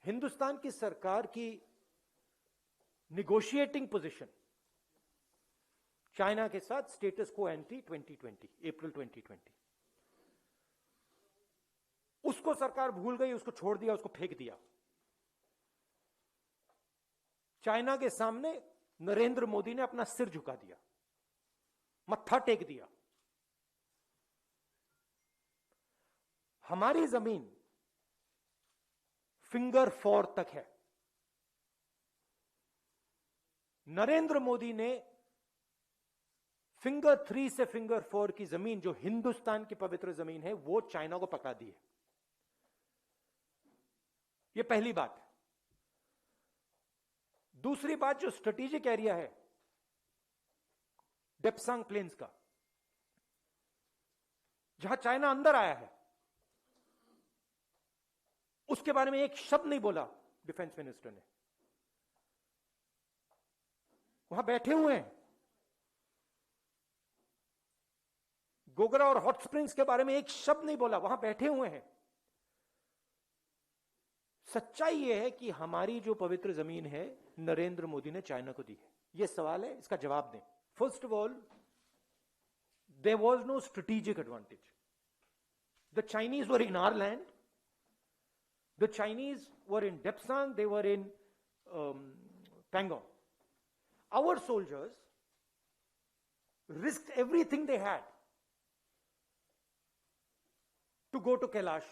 हिंदुस्तान की सरकार की निगोशिएटिंग पोजीशन चाइना के साथ स्टेटस को एंटी 2020 अप्रैल 2020 उसको सरकार भूल गई, उसको छोड़ दिया, उसको फेंक दिया। चाइना के सामने नरेंद्र मोदी ने अपना सिर झुका दिया, मत्था टेक दिया। हमारी जमीन फिंगर 4 तक है। नरेंद्र मोदी ने फिंगर 3 से फिंगर 4 की जमीन, जो हिंदुस्तान की पवित्र जमीन है, वो चाइना को पकड़ा दी है। यह पहली बात है। दूसरी बात, जो स्ट्रेटेजिक एरिया है डेप्सांग प्लेन्स का, जहां चाइना अंदर आया है, उसके बारे में एक शब्द नहीं बोला डिफेंस मिनिस्टर ने। वहां बैठे हुए हैं। गोगरा और हॉट स्प्रिंग्स के बारे में एक शब्द नहीं बोला, वहां बैठे हुए हैं। सच्चाई यह है कि हमारी जो पवित्र जमीन है नरेंद्र मोदी ने चाइना को दी है। यह सवाल है, इसका जवाब दें। First of all, there was no strategic advantage. The Chinese were in our land, the Chinese were in Depsang, they were in Pangong. Our soldiers risked everything they had to go to Kailash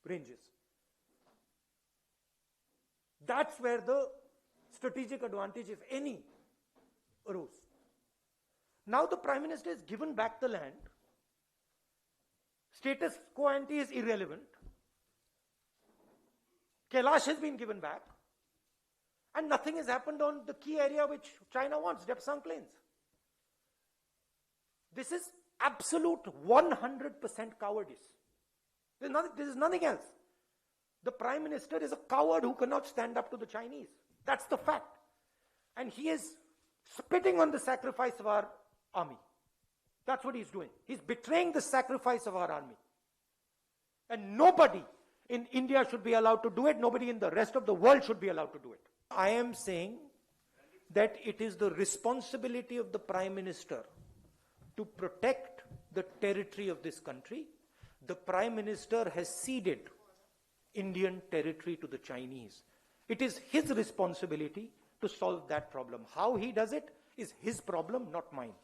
ranges. That's where the strategic advantage, if any, arose. Now the Prime Minister has given back the land. Status quo ante is irrelevant. Kailash has been given back. And nothing has happened on the key area which China wants, Depsang Plains. This is absolute 100% cowardice. This is nothing else. The Prime Minister is a coward who cannot stand up to the Chinese. That's the fact. And he is spitting on the sacrifice of our army. That's what he's doing. He's betraying the sacrifice of our army. And nobody in India should be allowed to do it. Nobody in the rest of the world should be allowed to do it. I am saying that it is the responsibility of the Prime Minister to protect the territory of this country. The Prime Minister has ceded Indian territory to the Chinese. It is his responsibility to solve that problem. How he does it is his problem, not mine.